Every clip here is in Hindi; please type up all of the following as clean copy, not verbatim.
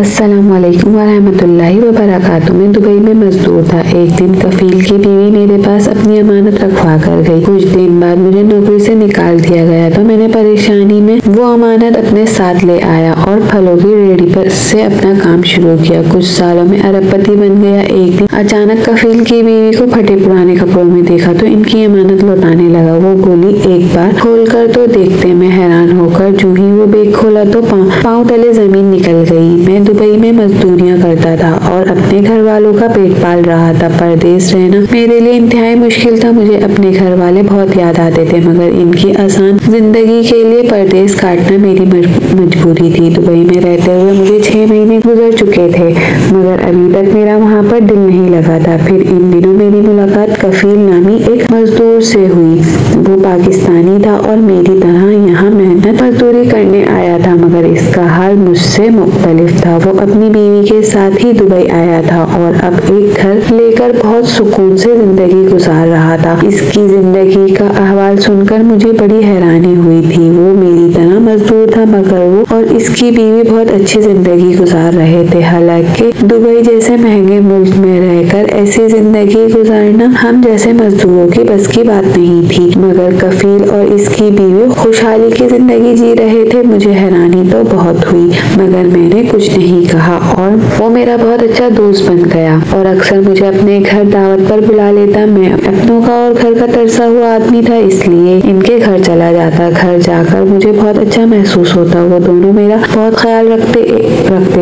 अस्सलामुअलैकुम वरहमतुल्लाहि वबरकातुहू। मैं दुबई में मजदूर था। एक दिन कफील की बीवी मेरे पास अपनी अमानत रखवा कर गई। कुछ दिन बाद मुझे नौकरी से निकाल दिया गया तो मैंने परेशानी में वो अमानत अपने साथ ले आया और फलों की रेहड़ी पर से अपना काम शुरू किया। कुछ सालों में अरबपति बन गया। एक दिन अचानक कफील की बीवी को फटे पुराने कपड़ों में देखा तो इनकी अमानत लौटाने लगा। वो गोली एक बार खोलकर तो देखते मैं हैरान होकर जो ही वो बैग खोला तो पाँव तले जमीन निकल गई। मैं दुबई में मजदूरियां करता था और अपने घर वालों का पेट पाल रहा था। परदेश रहना मेरे लिए इंतहाई मुश्किल था। मुझे अपने घर वाले बहुत याद आते थे, मगर इनकी आसान जिंदगी के लिए परदेश काटना मेरी मजबूरी थी। दुबई में रहते हुए मुझे 6 महीने गुजर चुके थे, मगर अभी तक मेरा वहाँ पर दिल नहीं लगा था। फिर इन दिनों मेरी मुलाकात कफील नामी एक मजदूर से हुई। वो पाकिस्तानी था और मेरी तरह यहाँ मेहनत मजदूरी करने आया था, मगर इसका हाल मुझसे मुख्तलिफ था। वो अपनी बीवी के साथ ही दुबई आया था और अब एक घर लेकर बहुत सुकून से जिंदगी गुजार रहा था। इसकी जिंदगी का अहवाल सुनकर मुझे बड़ी हैरानी हुई थी। वो मेरी तरह मजदूर था, मगर वो और इसकी बीवी बहुत अच्छी जिंदगी गुजार रहे थे। हालांकि दुबई जैसे महंगे मुल्क में रहकर ऐसी जिंदगी गुजारना हम जैसे मजदूरों की बस की बात नहीं थी, मगर कफील और इसकी बीवी खुशहाली की जिंदगी जी रहे थे। मुझे हैरानी तो बहुत हुई, मगर मैंने कुछ नहीं कहा और वो मेरा बहुत अच्छा दोस्त बन गया और अक्सर मुझे अपने घर दावत पर बुला लेता। मैं अपनों का और घर का तरसा हुआ आदमी था, इसलिए इनके घर चला जाता। घर जाकर मुझे बहुत अच्छा महसूस होता। वो दोनों मेरा बहुत ख्याल रखते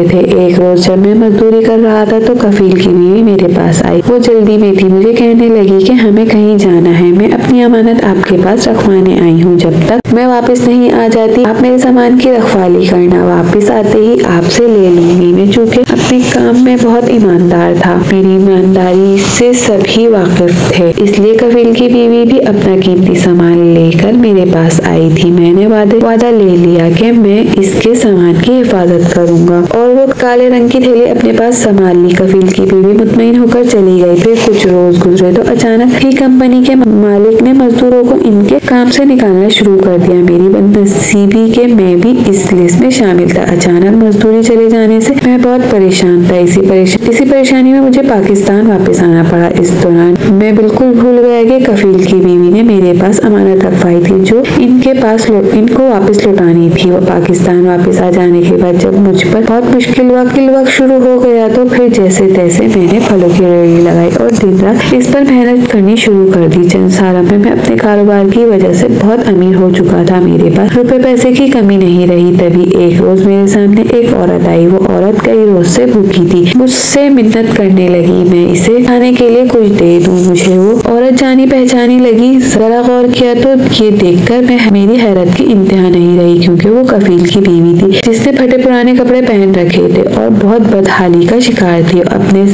थे। एक रोज जब मैं मजदूरी कर रहा था तो कफील की बीवी मेरे पास आई। वो जल्दी में थी। मुझे कहने लगी कि हमें कहीं जाना है। मैं अपनी अमानत आपके पास रखवाने आई हूँ। जब तक मैं वापस नहीं आ जाती आप मेरे सामान की रखवाली करना। वापस आते ही आपसे ले लूंगी। मैं चूंकि अपने काम में बहुत ईमानदार था, मेरी ईमानदारी से सभी वाकिफ थे, इसलिए कफील की बीवी भी अपना कीमती सामान लेकर मेरे पास आई थी। मैंने वादा ले लिया कि मैं इसके सामान की हिफाजत करूंगा और वो काले रंग की थैली अपने पास संभाल ली। कफील की बीवी मुतमईन होकर चली गई। फिर कुछ रोज गुजरे तो अचानक ही कंपनी के मालिक ने मजदूरों को इनके काम से निकालना शुरू कर दिया। मेरी बदनसीबी के मैं भी इस लिस्ट में शामिल था। अचानक मजदूरी चले जाने से मैं बहुत परेशान था। इसी परेशानी में मुझे पाकिस्तान वापस आना पड़ा। इस दौरान मैं बिल्कुल भूल गया कि कफील की बीवी ने मेरे पास अमानत रखवाई थी जो इनको वापस लौटानी थी। वो पाकिस्तान वापस आ जाने के बाद जब मुझ पर बहुत मुश्किल वक्त शुरू हो गया तो फिर जैसे तैसे मैंने फलों की रेहड़ी लगाई और दिन रात इस पर मेहनत करनी शुरू कर दी। चंद सालों में मैं अपने कारोबार की वजह से बहुत अमीर हो चुका था। मेरे पास रुपए पैसे की कमी नहीं रही। तभी एक रोज मेरे सामने एक औरत आई। वो औरत कई रोज से भूखी थी। मुझसे मिन्नत करने लगी मैं इसे खाने के लिए कुछ दे दूं। मुझे वो औरत जानी पहचानी लगी। जरा गौर किया तो ये देखकर मेरी हैरत की इंतहा नहीं रही, क्योंकि वो कफील की बीवी थी जिसने फटे पुराने कपड़े पहन रखे थे और बहुत बदहाली का शिकार थी।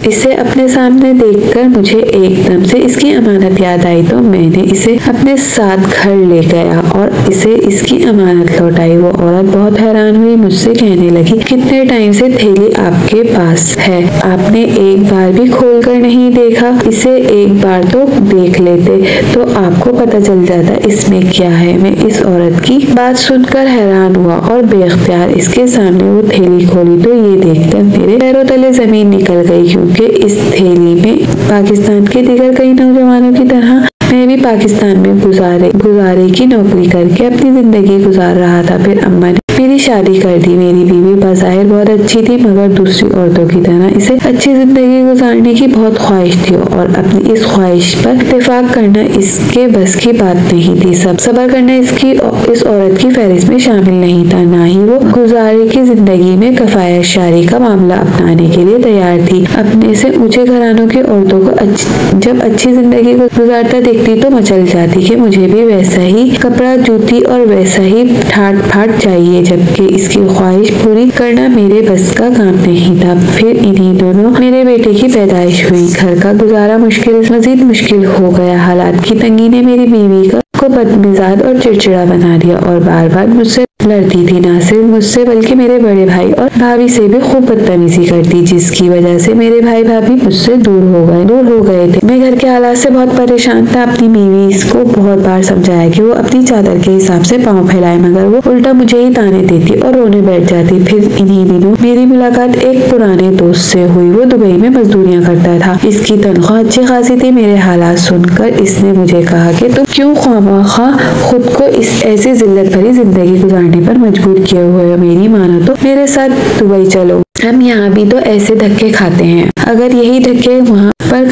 इसे अपने सामने देखकर मुझे एकदम से इसकी अमानत याद आई, तो मैंने इसे अपने साथ घर ले गया और इसे इसकी अमानत लौटाई। वो औरत बहुत हैरान हुई। मुझसे कहने लगी, कितने टाइम से थैली आपके पास है? आपने एक बार भी खोल कर नहीं देखा? इसे एक बार तो देख लेते तो आपको पता चल जाता इसमें क्या है। मैं इस औरत की बात सुनकर हैरान हुआ और बेख्तियार इसके सामने वो थैली खोली तो ये देखकर मेरे पैरों तले जमीन निकल गई, क्योंकि इस थैली में पाकिस्तान के दीगर कई नौजवानों की तरह मैं भी पाकिस्तान में गुजारे की नौकरी करके अपनी जिंदगी गुजार रहा था। फिर अम्मा ने मेरी शादी कर दी। मेरी बीवी बज़ाहिर बहुत अच्छी थी, मगर दूसरी औरतों की तरह इसे अच्छी जिंदगी गुजारने की बहुत ख्वाहिश थी और अपनी इस ख्वाहिश पर इत्तेफाक करना इसके बस की बात नहीं थी। सब्र करना इस औरत की फहरिस्त में शामिल नहीं था। ना ही वो गुजारे की जिंदगी में कफायत शारी का मामला अपनाने के लिए तैयार थी। अपने से ऊंचे घरानों की औरतों को जब अच्छी जिंदगी गुजारता देखती तो मचल जाती कि मुझे भी वैसा ही कपड़ा, जूती और वैसा ही ठाट फाट चाहिए, जबकि इसकी ख्वाहिश पूरी करना मेरे बस का काम नहीं था। फिर इन्हीं दोनों मेरे बेटे की पैदाइश हुई। घर का गुजारा मजीद मुश्किल हो गया। हालात की तंगी ने मेरी बीवी को को बदमिजाज और चिड़चिड़ा बना दिया और बार बार मुझसे लड़ती थी। ना सिर्फ मुझसे बल्कि मेरे बड़े भाई और भाभी से भी खूब बदतमीजी करती, जिसकी वजह से मेरे भाई भाभी मुझसे दूर हो गए थे। मैं घर के हालात से बहुत परेशान था। अपनी बीवी को बहुत बार समझाया कि वो अपनी चादर के हिसाब से पाँव फैलाए, मगर वो उल्टा मुझे ही ताने देती और रोने बैठ जाती। फिर इन्हीं दिनों मेरी मुलाकात एक पुराने दोस्त से हुई। वो दुबई में मजदूरियां करता था। इसकी तनख्वाह अच्छी खासी थी। मेरे हालात सुनकर इसने मुझे कहा कि तुम क्यों ख्वामखा खुद को इस ऐसी जिल्लत भरी जिंदगी गुजारने पर मजबूर किए हुए हो। मेरी मानो तो मेरे साथ दुबई चलो। हम यहाँ भी तो ऐसे धक्के खाते हैं। अगर यही धक्के वहाँ पर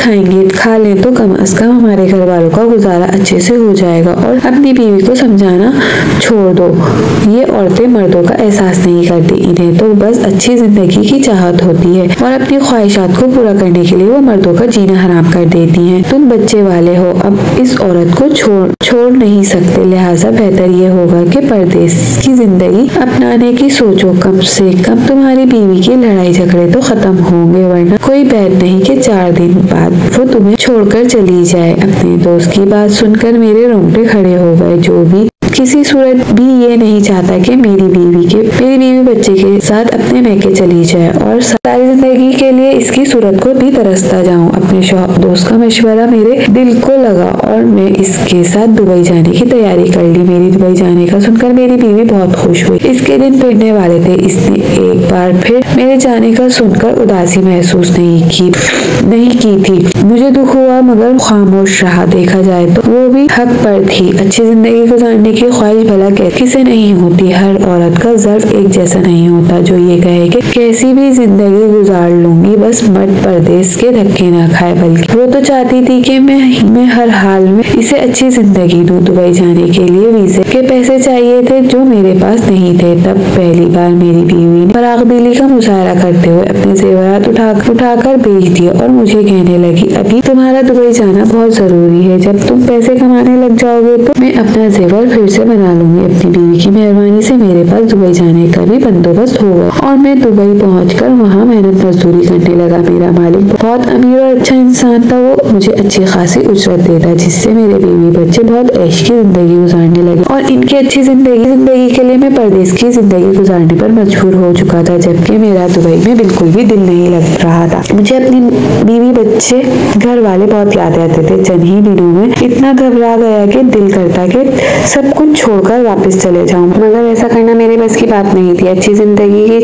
खा लें तो कम से कम हमारे घर वालों का गुजारा अच्छे से हो जाएगा। और अपनी बीवी को समझाना छोड़ दो। ये औरतें मर्दों का एहसास नहीं करती। इन्हें तो बस अच्छी जिंदगी की चाहत होती है और अपनी ख्वाहिशात को पूरा करने के लिए वो मर्दों का जीना हराम कर देती हैं। तुम बच्चे वाले हो, अब इस औरत को छोड़ नहीं सकते। लिहाजा बेहतर ये होगा कि परदेश की जिंदगी अपनाने की सोचो। कम से कम तुम्हारी बीवी की लड़ाई झगड़े तो खत्म होंगे, वरना कोई बैर नहीं कि 4 दिन बाद वो तुम्हें छोड़कर चली जाए। अपने दोस्त की बात सुनकर मेरे रोंगटे खड़े हो गए। जो भी किसी सूरत भी ये नहीं चाहता कि मेरी बीवी बच्चे के साथ अपने मैके चली जाए और सारी जिंदगी के लिए इसकी सूरत को भी तरसता जाऊं। अपने दोस्त का मशवरा मेरे दिल को लगा और मैं इसके साथ दुबई जाने की तैयारी कर ली। मेरी दुबई जाने का सुनकर मेरी बीवी बहुत खुश हुई। इसके दिन फिरने वाले थे। इसने एक बार फिर मेरे जाने का सुनकर उदासी महसूस नहीं की थी। मुझे दुख हुआ मगर खामोश रहा। देखा जाए तो वो भी हक पर थी। अच्छी जिंदगी गुजारने की ख्वाहिश भला किसे नहीं होती। हर औरत का ज़र्फ एक जैसा नहीं होता जो ये कहे कि कैसी भी जिंदगी गुजार लूंगी, बस मर्द परदेश के धक्के ना खाए। बल्कि वो तो चाहती थी कि मैं हर हाल में इसे अच्छी जिंदगी दूं। दुबई जाने के लिए वीजे के पैसे चाहिए थे जो मेरे पास नहीं थे। तब पहली बार मेरी बीवी ने फराखदिली का मुजाहरा करते हुए अपने जेवरात उठाकर बेच दिए और मुझे कहने लगी, अभी तुम्हारा दुबई जाना बहुत जरूरी है। जब तुम पैसे कमाने लग जाओगे तो मैं अपना जेवर फिर से बना लूंगी। अपनी बीवी की मेहरबानी से मेरे पास दुबई जाने का भी बंदोबस्त होगा और मैं दुबई पहुंचकर वहां मेहनत मजदूरी करने लगा। मेरा मालिक बहुत अमीर और अच्छा इंसान था। वो मुझे अच्छी खासी उजरत देता, जिससे मेरे बीवी बच्चे बहुत ऐश की जिंदगी गुजारने लगे और इनकी अच्छी जिंदगी के लिए मैं परदेश की जिंदगी गुजारने पर मजबूर हो चुका था, जबकि मेरा दुबई में बिल्कुल भी दिल नहीं लग रहा था। मुझे अपनी बीवी बच्चे घर वाले बहुत याद आते थे। चंद ही दिनों में इतना घबरा गया कि दिल करता कि सब कुछ छोड़कर वापस चले जाऊं, मगर ऐसा करना मेरे बस की बात नहीं थी। अच्छी जिंदगी की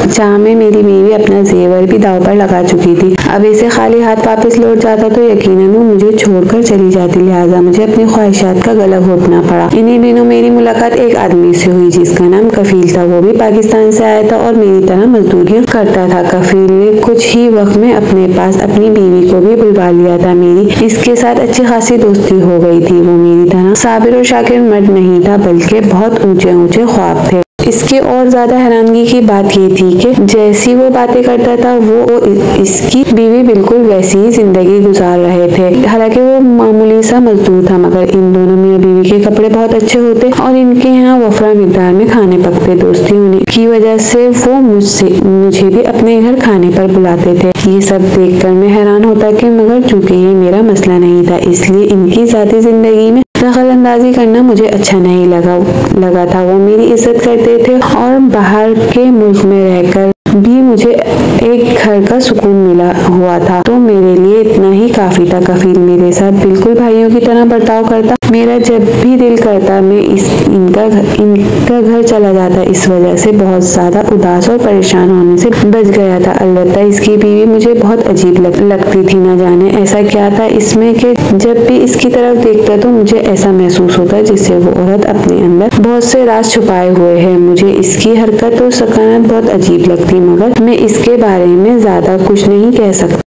चाह में मेरी बीवी अपना जेवर भी दांव पर लगा चुकी थी। अब इसे खाली हाथ वापस लौट जाता तो यकीनन वो मुझे छोड़कर चली जाती। लिहाजा मुझे अपनी ख्वाहिशात का गला घोटना पड़ा। इन्हीं दिनों मेरी मुलाकात एक आदमी से हुई जिसका नाम कफील था। वो भी पाकिस्तान से आया था और मेरी तरह मजदूरियां करता था। कफील ने कुछ ही वक्त में अपने पास अपनी बीवी को भी बुलवा लिया था। मेरी इसके साथ अच्छी खासी दोस्ती हो गई थी। वो मेरी तरह साबिर और शाकिर मर्द नहीं था, बल्कि बहुत ऊंचे ऊंचे ख्वाब थे। इसके और ज्यादा हैरानगी की बात ये थी कि जैसी वो बातें करता था वो इसकी बीवी बिल्कुल वैसी ही जिंदगी गुजार रहे थे। हालांकि वो मामूली सा मजदूर था, मगर इन दोनों मियां बीवी के कपड़े बहुत अच्छे होते और इनके यहाँ वफरा मिकदार में खाने पकते। दोस्ती होने की वजह से वो मुझे भी अपने घर खाने पर बुलाते थे। ये सब देखकर मैं हैरान होता कि मगर चूंकि ये मेरा मसला नहीं था, इसलिए इनकी जाती जिंदगी में दखल अंदाजी करना मुझे अच्छा नहीं लगा था। वो मेरी इज्जत करते थे और बाहर के मुल्क में रहकर भी मुझे एक घर का सुकून मिला हुआ था, तो मेरे लिए इतना ही काफी था। कफील मेरे साथ बिल्कुल भाइयों की तरह बर्ताव करता। मेरा जब भी दिल करता मैं इनका घर चला जाता। इस वजह से बहुत ज्यादा उदास और परेशान होने से बच गया था। अलबत्ता इसकी बीवी मुझे बहुत अजीब लगती थी। न जाने ऐसा क्या था इसमें कि जब भी इसकी तरफ देखता तो मुझे ऐसा महसूस होता जिससे वो औरत अपने अंदर बहुत से राज छुपाए हुए है। मुझे इसकी हरकत और सकानत बहुत अजीब लगती, मगर मैं इसके बारे में ज्यादा कुछ नहीं कह सकता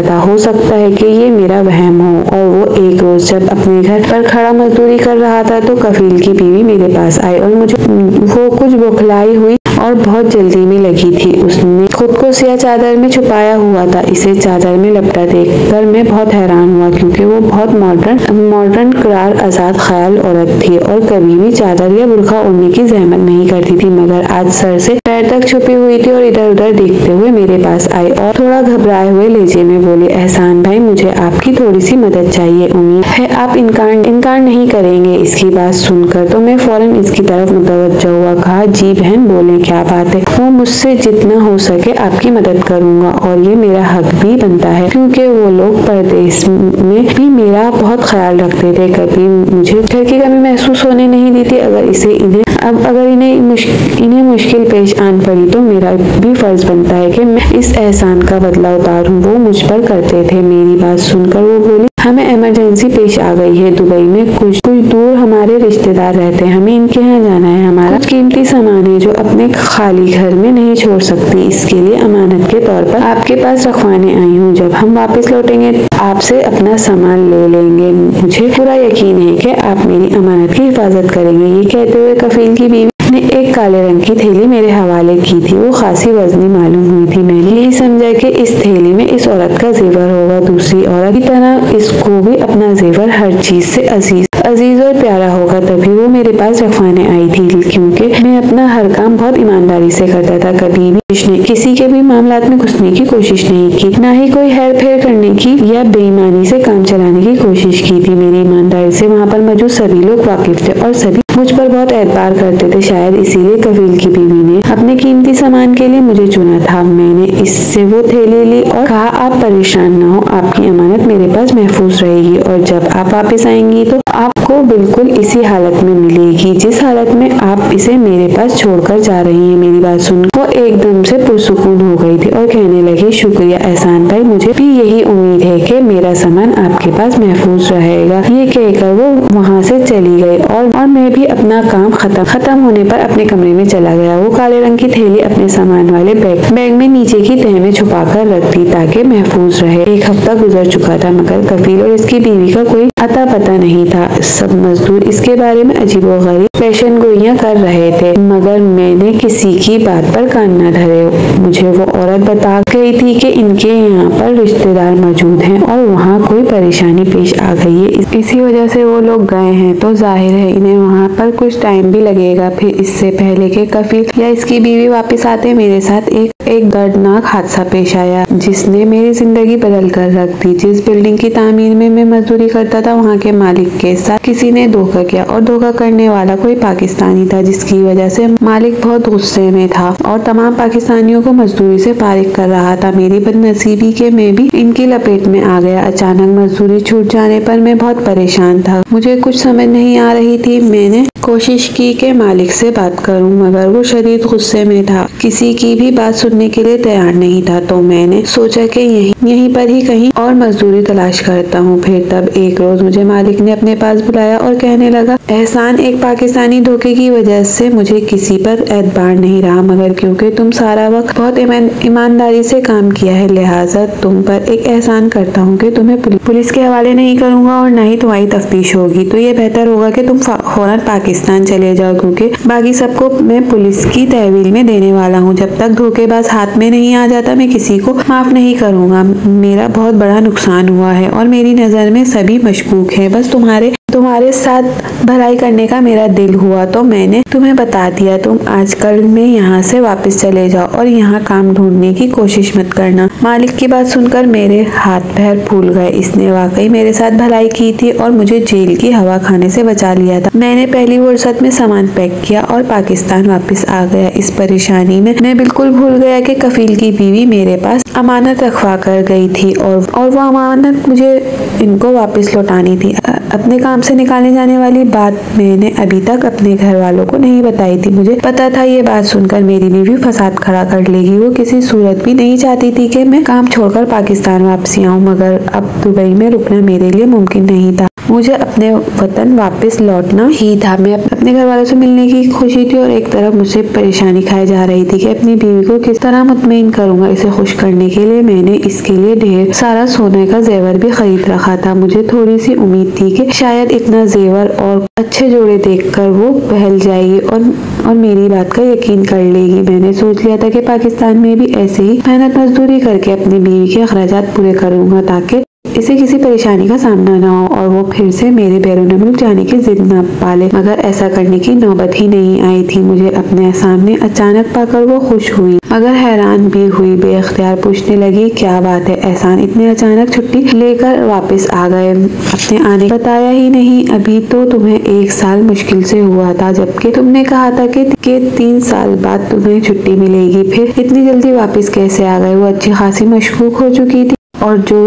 था। हो सकता है कि ये मेरा वहम हो। और वो एक रोज जब अपने घर पर खड़ा मजदूरी कर रहा था तो कफील की बीवी मेरे पास आई और मुझे वो कुछ बौखलाई हुई और बहुत जल्दी में लगी थी। उसने खुद को सिया चादर में छुपाया हुआ था। इसे चादर में लपटा देखकर मैं बहुत हैरान हुआ, क्योंकि वो बहुत मॉडर्न करार आजाद ख्याल औरत थी और कभी भी चादर या बुर्का ओढ़ने की जहमत नहीं करती थी, मगर आज सर से पैर तक छुपी हुई थी और इधर उधर देखते हुए मेरे पास आई और थोड़ा घबराए हुए लहजे में बोली, एहसान भाई, मुझे आपकी थोड़ी सी मदद चाहिए। उम्मीद है आप इनकार नहीं करेंगे। इसकी बात सुनकर तो मैं फौरन इसकी तरफ मुतवज्जो हुआ। कहा, जी बहन, बोले, क्या बात है। वो मुझसे जितना हो सके आपकी मदद करूंगा और ये मेरा हक भी बनता है, क्योंकि वो लोग परदेश में भी मेरा बहुत ख्याल रखते थे। कभी मुझे घर की कमी महसूस होने नहीं दी थी। अगर इन्हें मुश्किल पेश आन पड़ी तो मेरा भी फर्ज बनता है कि मैं इस एहसान का बदला उतारूं। वो मुझ पर करते थे। मेरी बात सुनकर वो बोली, हमें इमरजेंसी पेश आ गई है। दुबई में कुछ दूर हमारे रिश्तेदार रहते हैं, हमें इनके यहाँ जाना है। हमारा कीमती सामान है जो अपने खाली घर में नहीं छोड़ सकती। इसके लिए अमानत के तौर पर आपके पास रखवाने आई हूँ। जब हम वापस लौटेंगे आपसे अपना सामान ले लेंगे। मुझे पूरा यकीन है कि आप मेरी अमानत की हिफाजत करेंगे। ये कहते हुए कफील की बीवी ने एक काले रंग की थैली मेरे हवाले की थी। वो खासी वजनी मालूम हुई थी। मैंने यही समझा कि इस थैली में इस औरत का जेवर होगा। दूसरी औरत की तरह इसको भी अपना जेवर हर चीज से अजीज और प्यारा होगा। तभी वो मेरे पास रखवाने आई थी, क्योंकि मैं अपना हर काम बहुत ईमानदारी से करता था। कभी भी उसने किसी के भी मामलात में घुसने की कोशिश नहीं की, ना ही कोई हेर फेर करने की या बेईमानी से काम चलाने की कोशिश की थी। मेरी ईमानदारी से वहाँ पर मौजूद सभी लोग वाकिफ थे और सभी मुझ पर बहुत एतबार करते थे। शायद इसीलिए कफील की बीवी ने अपने कीमती सामान के लिए मुझे चुना था। मैंने इससे वो थैली ली और कहा, आप परेशान न हो, आपकी अमानत मेरे पास महफूज रहेगी और जब आप वापस आएंगी तो आपको बिल्कुल इसी हालत में मिलेगी जिस हालत में आप इसे मेरे पास छोड़कर जा रही हैं। मेरी बात सुन वो एकदम से पुरसुकून हो गई थी और कहने लगी, शुक्रिया एहसान भाई, मुझे भी यही उम्मीद है कि मेरा सामान आपके पास महफूज रहेगा। ये कहकर वो वहाँ से चली गई और मैं भी अपना काम खत्म होने पर अपने कमरे में चला गया। वो काले रंग की थैली अपने सामान वाले बैग में नीचे की तह में छुपा कर रख दी ताकि महफूज रहे। एक हफ्ता गुजर चुका था, मगर कफील और इसकी बीवी का कोई अता पता नहीं था। सब मजदूर इसके बारे में अजीबोगरीब पेशन गोइयां कर रहे थे, मगर मैंने किसी की बात पर कान न धरे। मुझे वो औरत बता गई थी कि इनके यहाँ पर रिश्तेदार मौजूद हैं और वहाँ कोई परेशानी पेश आ गई है। इसी वजह से वो लोग गए हैं, तो जाहिर है इन्हें वहाँ पर कुछ टाइम भी लगेगा। फिर इससे पहले कि कफील या इसकी बीवी वापस आते, मेरे साथ एक दर्दनाक हादसा पेश आया जिसने मेरी जिंदगी बदल कर रख दी। जिस बिल्डिंग की तामीर में मैं मजदूरी करता था, वहाँ के मालिक के साथ किसी ने धोखा किया और धोखा करने वाला कोई पाकिस्तानी था, जिसकी वजह से मालिक बहुत गुस्से में था और तमाम पाकिस्तानियों को मजदूरी से फारिग कर रहा था। मेरी बदनसीबी के मैं भी इनकी लपेट में आ गया। अचानक मजदूरी छूट जाने पर मैं बहुत परेशान था। मुझे कुछ समझ नहीं आ रही थी। मैंने कोशिश की कि मालिक से बात करूं, मगर वो शदीद गुस्से में था, किसी की भी बात सुनने के लिए तैयार नहीं था। तो मैंने सोचा कि यहीं पर ही कहीं और मजदूरी तलाश करता हूं। फिर तब एक रोज मुझे मालिक ने अपने पास बुलाया और कहने लगा, एहसान, एक पाकिस्तानी धोखे की वजह से मुझे किसी पर एतबार नहीं रहा, मगर क्योंकि तुम सारा वक्त बहुत ईमानदारी से काम किया है, लिहाजा तुम पर एक एहसान करता हूँ कि तुम्हें पुलिस के हवाले नहीं करूंगा और न ही तुम्हारी तफ्तीश होगी। तो ये बेहतर होगा कि तुम फौरन पाकिस्तान चले जाओ, क्योंकि बाकी सबको मैं पुलिस की तहवील में देने वाला हूँ। जब तक धोखेबाज हाथ में नहीं आ जाता, मैं किसी को माफ नहीं करूंगा। मेरा बहुत बड़ा नुकसान हुआ है और मेरी नजर में सभी मशकूक हैं। बस तुम्हारे साथ भलाई करने का मेरा दिल हुआ तो मैंने तुम्हें बता दिया। तुम आजकल में यहाँ से वापस चले जाओ और यहाँ काम ढूंढने की कोशिश मत करना। मालिक की बात सुनकर मेरे हाथ पैर फूल गए। इसने वाकई मेरे साथ भलाई की थी और मुझे जेल की हवा खाने से बचा लिया था। मैंने पहली फुर्सत में सामान पैक किया और पाकिस्तान वापस आ गया। इस परेशानी में मैं बिल्कुल भूल गया कि कफील की बीवी मेरे पास अमानत रखवा कर गई थी और वो अमानत मुझे इनको वापस लौटानी थी। अपने काम से निकालने जाने वाली बात मैंने अभी तक अपने घर वालों को नहीं बताई थी। मुझे पता था ये बात सुनकर मेरी बीवी फसाद खड़ा कर लेगी। वो किसी सूरत भी नहीं चाहती थी कि मैं काम छोड़कर पाकिस्तान वापसी आऊं, मगर अब दुबई में रुकना मेरे लिए मुमकिन नहीं था। मुझे अपने वतन वापस लौटना ही था। मैं अपने घर वालों से मिलने की खुशी थी और एक तरफ मुझसे परेशानी खाई जा रही थी कि अपनी बीवी को किस तरह मुतमईन करूंगा। इसे खुश करने के लिए मैंने इसके लिए ढेर सारा सोने का जेवर भी खरीद रखा था। मुझे थोड़ी सी उम्मीद थी कि शायद इतना जेवर और अच्छे जोड़े देखकर वो बहल जाएगी और मेरी बात का यकीन कर लेगी। मैंने सोच लिया था कि पाकिस्तान में भी ऐसे ही मेहनत मजदूरी करके अपनी बीवी के अखराजात पूरे करूंगा ताकि इसे किसी परेशानी का सामना न हो और वो फिर से मेरे बैरून मुल्क जाने की जिद न पाले। मगर ऐसा करने की नौबत ही नहीं आई थी। मुझे अपने सामने अचानक पाकर वो खुश हुई मगर हैरान भी हुई। बेख्तियार पूछने लगी, क्या बात है एहसान, इतने अचानक छुट्टी लेकर वापस आ गए? अपने आने बताया ही नहीं। अभी तो तुम्हें 1 साल मुश्किल से हुआ था, जबकि तुमने कहा था कि 3 साल बाद तुम्हें छुट्टी मिलेगी। फिर इतनी जल्दी वापस कैसे आ गए? वो अच्छी खासी मशकूक हो चुकी थी और जो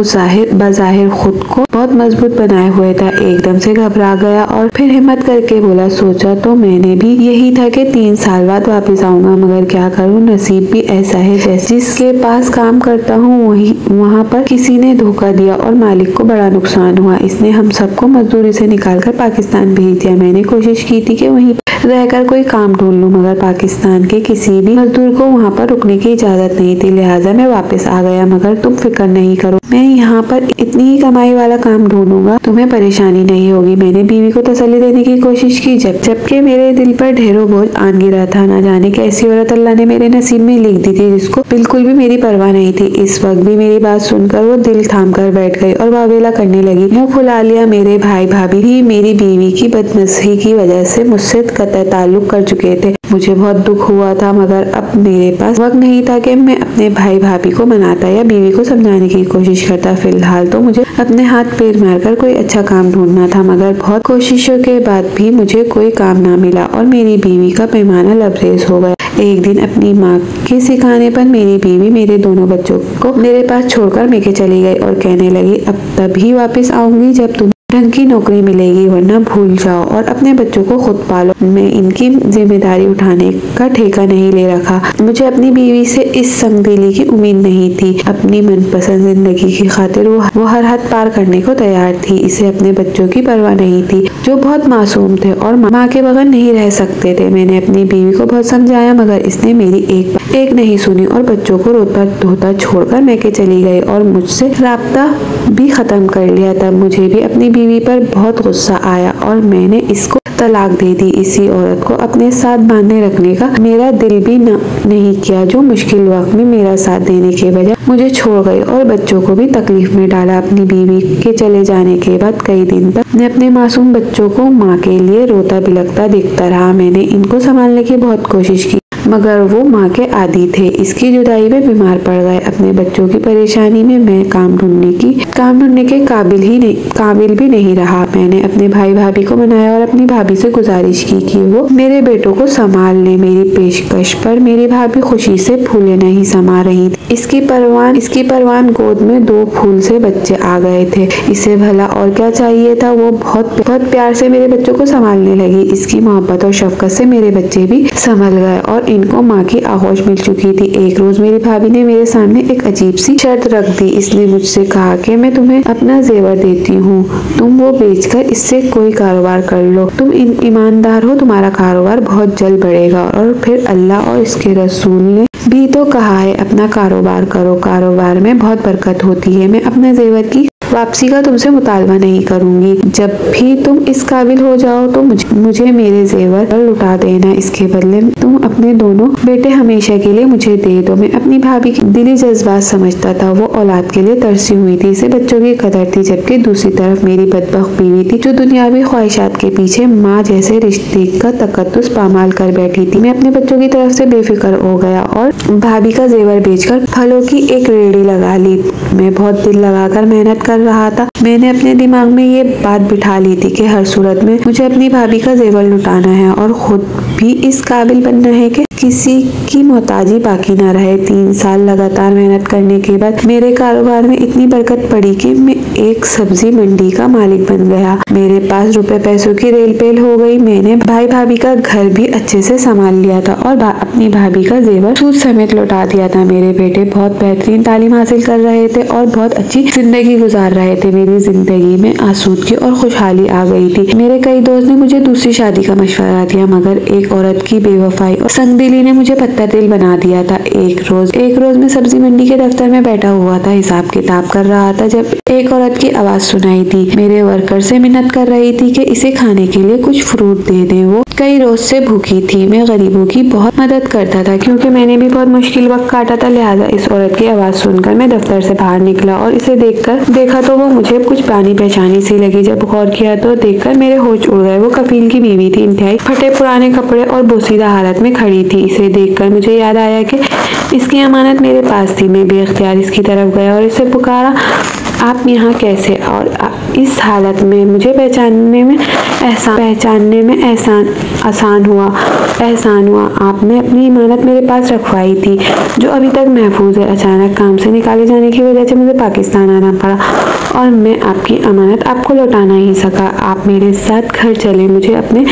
बज़ाहिर खुद को बहुत मजबूत बनाए हुए था एकदम से घबरा गया और फिर हिम्मत करके बोला, सोचा तो मैंने भी यही था कि 3 साल बाद वापस आऊंगा, मगर क्या करूं, नसीब भी ऐसा है। जैसे जिसके पास काम करता हूँ वहाँ पर किसी ने धोखा दिया और मालिक को बड़ा नुकसान हुआ। इसने हम सबको मजदूरी से निकालकर पाकिस्तान भेज दिया। मैंने कोशिश की थी कि वहीं रहकर कोई काम ढूंढ लूं, मगर पाकिस्तान के किसी भी मजदूर को वहाँ पर रुकने की इजाजत नहीं थी, लिहाजा मैं वापस आ गया। मगर तुम फिक्र नहीं करो, मैं यहाँ पर इतनी ही कमाई वाला काम ढूंढूंगा, तुम्हें परेशानी नहीं होगी। मैंने बीवी को तसल्ली देने की कोशिश की जबकि मेरे दिल पर ढेरों बोझ आन गिरा था। न जाने कैसी औरत अल्लाह ने मेरे नसीब में लिख दी थी जिसको बिल्कुल भी मेरी परवाह नहीं थी। इस वक्त भी मेरी बात सुनकर वो दिल थाम कर बैठ गई और वावेला करने लगी, मुंह फुला लिया। मेरे भाई भाभी भी मेरी बीवी की बदनसीही की वजह से मुझसे कतई ताल्लुक कर चुके थे। मुझे बहुत दुख हुआ था, मगर अब मेरे पास वक्त नहीं था कि मैं अपने भाई भाभी को मनाता या बीवी को समझाने की कोशिश करता। फिलहाल तो मुझे अपने हाथ पैर मारकर कोई अच्छा काम ढूंढना था, मगर बहुत कोशिशों के बाद भी मुझे कोई काम ना मिला और मेरी बीवी का पैमाना लबरेज हो गया। एक दिन अपनी माँ के सिखाने पर मेरी बीवी मेरे दोनों बच्चों को मेरे पास छोड़कर मेके चली गई और कहने लगी, अब तभी वापस आऊंगी जब तुम ढंग की नौकरी मिलेगी, वरना भूल जाओ और अपने बच्चों को खुद पालो। मैं इनकी जिम्मेदारी उठाने का ठेका नहीं ले रखा। मुझे अपनी बीवी से इस संगदिली की उम्मीद नहीं थी। अपनी मनपसंद जिंदगी की खातिर वो हर हद पार करने को तैयार थी। इसे अपने बच्चों की परवाह नहीं थी जो बहुत मासूम थे और माँ के बगैर नहीं रह सकते थे। मैंने अपनी बीवी को बहुत समझाया, मगर इसने मेरी एक नहीं सुनी और बच्चों को रोता धोता छोड़कर मैके चली गई और मुझसे राब्ता भी खत्म कर लिया। तब मुझे भी अपनी बीवी पर बहुत गुस्सा आया और मैंने इसको तलाक दे दी। इसी औरत को अपने साथ बांधने रखने का मेरा दिल भी नहीं किया, जो मुश्किल वक्त में मेरा साथ देने के बजाय मुझे छोड़ गई और बच्चों को भी तकलीफ में डाला। अपनी बीवी के चले जाने के बाद कई दिन तक मैं अपने मासूम बच्चों को माँ के लिए रोता बिलखता देखता रहा। मैंने इनको संभालने की बहुत कोशिश की, मगर वो माँ के आदी थे। इसकी जुदाई में बीमार पड़ गए। अपने बच्चों की परेशानी में मैं काम ढूंढने के काबिल भी नहीं रहा। मैंने अपने भाई भाभी को मनाया और अपनी भाभी से गुजारिश की कि वो मेरे बेटों को संभाल ले। मेरी पेशकश पर मेरी भाभी खुशी से फूले नहीं समा रही थी। इसकी परवान गोद में 2 फूल से बच्चे आ गए थे। इसे भला और क्या चाहिए था। वो बहुत प्यार से मेरे बच्चों को संभालने लगी। इसकी मोहब्बत और शफकत से मेरे बच्चे भी संभल गए और इनको माँ की आगोश मिल चुकी थी। एक रोज मेरी भाभी ने मेरे सामने एक अजीब सी शर्त रख दी। इसने मुझसे कहा कि मैं तुम्हें अपना जेवर देती हूँ, तुम वो बेचकर इससे कोई कारोबार कर लो। तुम ईमानदार हो, तुम्हारा कारोबार बहुत जल्द बढ़ेगा। और फिर अल्लाह और इसके रसूल ने भी तो कहा है, अपना कारोबार करो, कारोबार में बहुत बरकत होती है। मैं अपने जेवर की वापसी का तुमसे मुतालबा नहीं करूंगी। जब भी तुम इस काबिल हो जाओ तो मुझे मेरे जेवर लुटा देना। इसके बदले तुम अपने दोनों बेटे हमेशा के लिए मुझे दे दो। मैं अपनी भाभी की दिली जज्बात समझता था। वो औलाद के लिए तरसी हुई थी, इसे बच्चों की कदर थी। जबकि दूसरी तरफ मेरी बदबख्त बीवी थी जो दुनियावी ख्वाहिशात के पीछे माँ जैसे रिश्ते का तकद्दुस पामाल कर बैठी थी। मैं अपने बच्चों की तरफ से बेफिक्र हो गया और भाभी का जेवर बेचकर फलों की एक रेहड़ी लगा ली। मैं बहुत दिल लगाकर मेहनत कर रहा था। मैंने अपने दिमाग में ये बात बिठा ली थी कि हर सूरत में मुझे अपनी भाभी का जेवर लुटाना है और खुद भी इस काबिल बनना है कि किसी की मोहताजी बाकी ना रहे। 3 साल लगातार मेहनत करने के बाद मेरे कारोबार में इतनी बरकत पड़ी कि मैं एक सब्जी मंडी का मालिक बन गया। मेरे पास रुपए पैसों की रेल पेल हो गई। मैंने भाई भाभी का घर भी अच्छे से संभाल लिया था और अपनी भाभी का जेवर सूद समेत लौटा दिया था। मेरे बेटे बहुत बेहतरीन तालीम हासिल कर रहे थे और बहुत अच्छी जिंदगी गुजार रहे थे। मेरी मेरी जिंदगी में आसूदगी और खुशहाली आ गई थी। मेरे कई दोस्त ने मुझे दूसरी शादी का मशवरा दिया, मगर एक औरत की बेवफाई और संगदिली ने मुझे पत्थर दिल बना दिया था। एक रोज मैं सब्जी मंडी के दफ्तर में बैठा हुआ था, हिसाब किताब कर रहा था, जब एक औरत की आवाज सुनाई दी। मेरे वर्कर से मिन्नत कर रही थी कि इसे खाने के लिए कुछ फ्रूट दे दें। वो कई रोज से भूखी थी। मैं गरीबों की बहुत मदद करता था क्योंकि मैंने भी बहुत मुश्किल वक्त काटा था। लिहाजा इस औरत की आवाज सुनकर मैं दफ्तर से बाहर निकला और इसे देखा तो वो मुझे कुछ जानी पहचानी सी लगी। जब गौर किया तो देखकर मेरे होश उड़ गए। वो कफील की बीवी थी, इंतहाई फटे पुराने कपड़े और बोसीदा हालत में खड़ी थी। इसे देखकर मुझे याद आया कि इसकी अमानत मेरे पास थी। मैं बेख्तियार इसकी तरफ गया और इसे पुकारा, आप यहाँ कैसे? और इस हालत में मुझे पहचानने में आसान हुआ। आपने अपनी इमानत मेरे पास रखवाई थी जो अभी तक महफूज है। अचानक काम से निकाले जाने की वजह से मुझे पाकिस्तान आना पड़ा और मैं आपकी अमानत आपको लौटा नहीं सका। आप मेरे साथ घर चले, मुझे अपने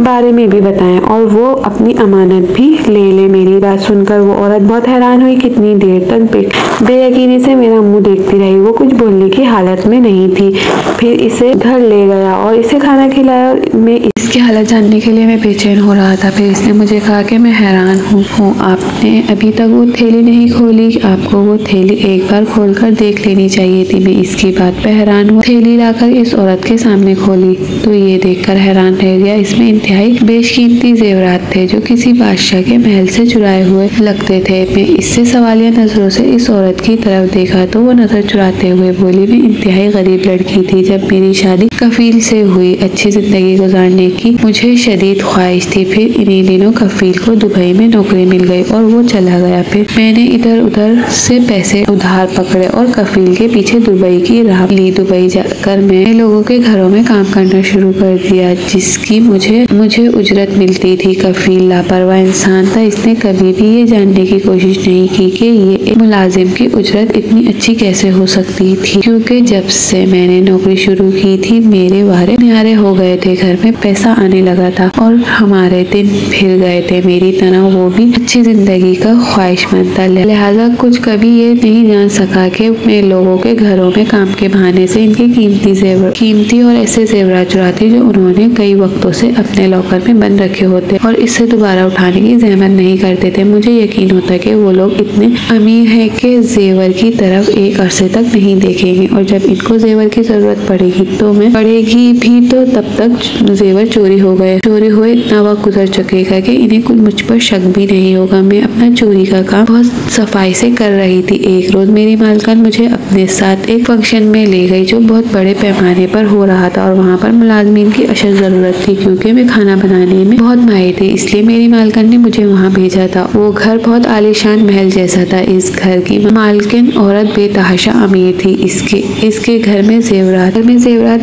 बारे में भी बताएं और वो अपनी अमानत भी ले ले। मेरी बात सुनकर वो औरत बहुत हैरान हुई। कितनी देर तक बेयकीनी से मेरा मुंह देखती रही। वो कुछ बोलने की हालत में नहीं थी। फिर इसे घर ले गया और इसे खाना खिलाया और मैं इसकी हालत जानने के लिए मैं बेचैन हो रहा था। फिर इसने मुझे कहा कि मैं हैरान हूँ, आपने अभी तक वो थैली नहीं खोली। आपको वो थैली एक बार खोलकर देख लेनी चाहिए थी। मैं इसकी बात पे हैरान हुआ। थैली लाकर इस औरत के सामने खोली तो ये देखकर हैरान रह गया। इसमें इंतहाई बेशकीमती जेवरात थे जो किसी बादशाह के महल से चुराए हुए लगते थे। मैं इससे सवालिया नजरों से इस औरत की तरफ देखा तो वो नजर चुराते हुए बोली, मैं इंतहाई गरीब लड़की थी। जब मेरी शादी कफील से हुई, अच्छी जिंदगी गुजारने की मुझे शदीद ख्वाहिश थी। फिर इन्हीं दिनों कफील को दुबई में नौकरी मिल गई और वो चला गया। फिर मैंने इधर उधर से पैसे उधार पकड़े और कफील के पीछे दुबई की राह ली। दुबई जाकर मैं लोगों के घरों में काम करना शुरू कर दिया जिसकी मुझे उजरत मिलती थी। कफील लापरवाह इंसान था। इसने कभी भी ये जानने की कोशिश नहीं की कि ये एक मुलाजिम की उजरत इतनी अच्छी कैसे हो सकती थी, क्योंकि जब से मैंने नौकरी शुरू की थी मेरे वारे न्यारे हो गए थे। घर में पैसा आने लगा था और हमारे दिन फिर गए थे। मेरी तरह वो भी अच्छी जिंदगी का ख्वाहिशमंद था। लिहाजा कुछ कभी ये नहीं जान सका कि मैं लोगों के घरों में काम के बहाने से इनके कीमती और ऐसे जेवरात चुराती जो उन्होंने कई वक्तों से अपने लॉकर में बंद रखे होते और इससे दोबारा उठाने की जहमत नहीं करते थे। मुझे यकीन होता कि वो लोग इतने अमीर हैं कि जेवर की तरफ एक अरसे तक नहीं देखेंगे और जब इनको जेवर की जरूरत पड़ेगी भी तो तब तक जेवर चोरी हुए इतना वक्त गुजर चुकेगा कि इन्हें कुछ मुझ पर शक भी नहीं होगा। मैं अपना चोरी का काम बहुत सफाई से कर रही थी। एक रोज मेरी मालकिन मुझे अपने साथ एक फंक्शन में ले गई जो बहुत बड़े पैमाने पर हो रहा था और वहाँ पर मुलाजमीन की अशद जरूरत थी। क्योंकि मैं खाना बनाने में बहुत माहिर थी इसलिए मेरी मालकिन ने मुझे वहाँ भेजा था। वो घर बहुत आलीशान महल जैसा था। इस घर की मालकिन औरत बेतहाशा अमीर थी। इसके घर में जेवरात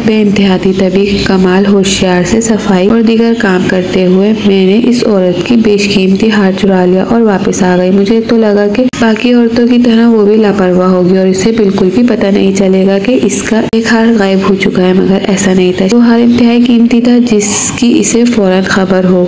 बेइंतहा थी। तभी कमाल होशियार से सफाई और दीगर काम करते हुए मैंने इस औरत की बेशकीमती हार चुरा लिया और वापस आ गई। मुझे तो लगा कि बाकी औरतों की तरह वो भी लापरवाह होगी और इसे बिल्कुल भी पता नहीं चलेगा कि इसका एक हार गायब हो चुका है, मगर ऐसा नहीं था। वो हार इंतहाई कीमती था जिसकी इसे फौरन खबर हो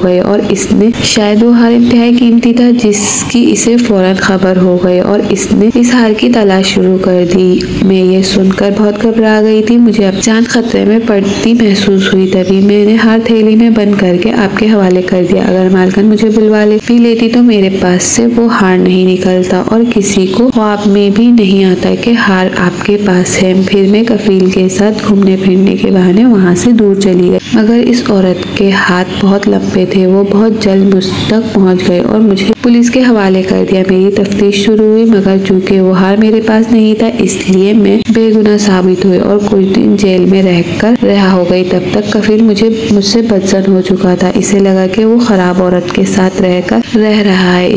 गई और इसने इस हार की तलाश शुरू कर दी। मैं ये सुनकर बहुत घबरा गई थी। मुझे अब जान खतरे में पड़ती महसूस हुई। तभी मैंने हार थैली में बंद करके आपके हवाले कर दिया। अगर मालकिन मुझे बुलवा भी लेती तो मेरे पास से वो हार नहीं निकलता और किसी को ख्वाब में भी नहीं आता कि हार आपके पास है। फिर मैं कफील के साथ घूमने फिरने के बहाने वहाँ से दूर चली गई, मगर इस औरत के हाथ बहुत लंबे थे। वो बहुत जल्द मुझ तक पहुँच गए और मुझे पुलिस के हवाले कर दिया। मेरी तफ्तीश शुरू हुई, मगर चूंकि वो हार मेरे पास नहीं था इसलिए मैं बेगुनाह साबित हुई और कुछ दिन जेल में रहा हो गई। तब तक कफील मुझसे बदजन हो चुका था। इसे लगा कि वो खराब औरत के साथ रह रहा है।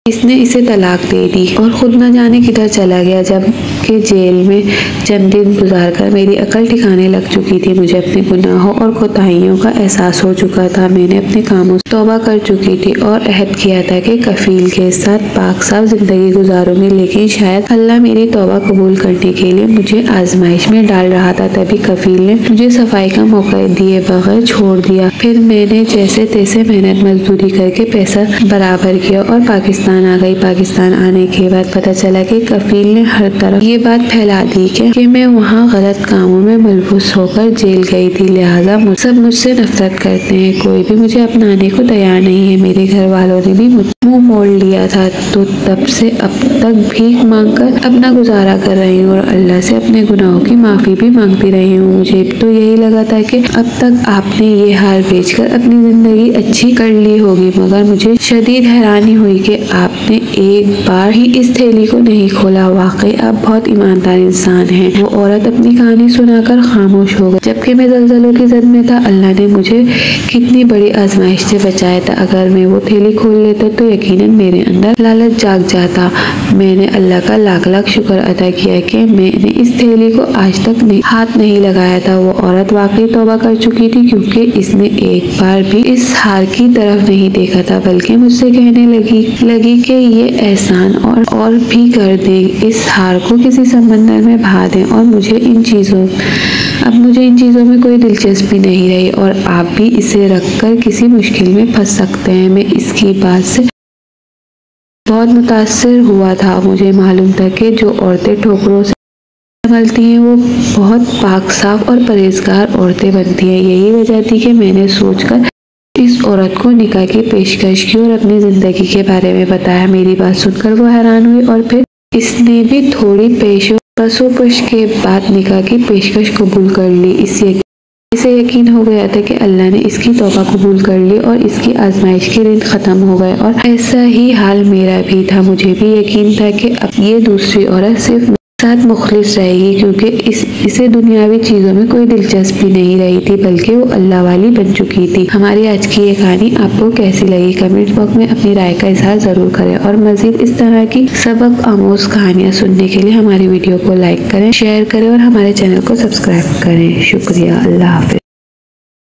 इसने इसे तलाक दे दी और खुद न जाने किधर चला गया। जबकि जेल में चंद दिन गुजारकर मेरी अकल ठिकाने लग चुकी थी। मुझे अपने गुनाहों और कोताहियों का एहसास हो चुका था। मैंने अपने कामों से तौबा कर चुकी थी और अहद किया था कि के कफील के साथ पाक साफ जिंदगी गुजारूंगी, लेकिन शायद अल्लाह मेरी तौबा कबूल करने के लिए मुझे आजमाइश में डाल रहा था। तभी कफील ने मुझे सफाई का मौका दिए बगैर छोड़ दिया। फिर मैंने जैसे तैसे मेहनत मजदूरी करके पैसा बराबर किया और पाकिस्तान आ गई। पाकिस्तान आने के बाद पता चला कि कफील ने हर तरफ ये बात फैला दी कि मैं वहाँ गलत कामों में मलबूस होकर जेल गई थी, लिहाजा सब मुझसे नफरत करते हैं। कोई भी मुझे अपनाने को तैयार नहीं है। मेरे घर वालों ने भी मुंह मोड़ लिया था, तो तब से अब तक भीख मांगकर अपना गुजारा कर रही हूँ और अल्लाह से अपने गुनाहों की माफी भी मांगती रही हूँ। मुझे तो यही लगा था कि अब तक आपने ये हार बेचकर अपनी जिंदगी अच्छी कर ली होगी, मगर मुझे शदीद हैरानी हुई कि आपने एक बार ही इस थैली को नहीं खोला। वाकई आप बहुत ईमानदार इंसान हैं। वो औरत अपनी कहानी सुनाकर खामोश हो गई। जबकि मैं ज़ल्ज़लों की ज़द में था, अल्लाह ने मुझे कितनी बड़ी आजमाइश से बचाया था। अगर मैं वो थैली खोल लेता तो यकीनन मेरे अंदर लालच जाग जाता। मैंने अल्लाह का लाख लाख शुक्र अदा किया कि मैंने इस थैली को आज तक हाथ नहीं लगाया था। वो औरत वाकई तौबा कर चुकी थी, क्योंकि इसने एक बार भी इस हार की तरफ नहीं देखा था, बल्कि मुझसे कहने लगी कि ये एहसान और भी कर दे, इस हार को किसी समंदर में बहा दें और मुझे इन चीज़ों में कोई दिलचस्पी नहीं रही और आप भी इसे रखकर किसी मुश्किल में फंस सकते हैं। मैं इसकी बात से बहुत मुतासिर हुआ था। मुझे मालूम था कि जो औरतें ठोकरों से संभलती हैं वो बहुत पाक साफ और परहेजगार औरतें बनती हैं। यही वजह थी कि मैंने सोचकर इस औरत को निकाह की पेशकश की और अपनी जिंदगी के बारे में बताया। मेरी बात सुनकर वो हैरान हुई और फिर इसने भी थोड़ी पशुपश के बाद निकाह की पेशकश कबूल कर ली। इसे यकीन हो गया था कि अल्लाह ने इसकी तौबा कबूल कर ली और इसकी आजमाइश के दिन ख़त्म हो गए। और ऐसा ही हाल मेरा भी था। मुझे भी यकीन था कि अब ये दूसरी औरत सिर्फ मेरे साथ मुखलिस रहेगी, क्योंकि इसे दुनियावी चीज़ों में कोई दिलचस्पी नहीं रही थी, बल्कि वो अल्लाह वाली बन चुकी थी। हमारी आज की ये कहानी आपको कैसी लगी? कमेंट बॉक्स में अपनी राय का इजहार ज़रूर करें और मज़ीद इस तरह की सबक आमोज़ कहानियाँ सुनने के लिए हमारी वीडियो को लाइक करें, शेयर करें और हमारे चैनल को सब्सक्राइब करें। शुक्रिया। अल्लाह हाफ़िज़।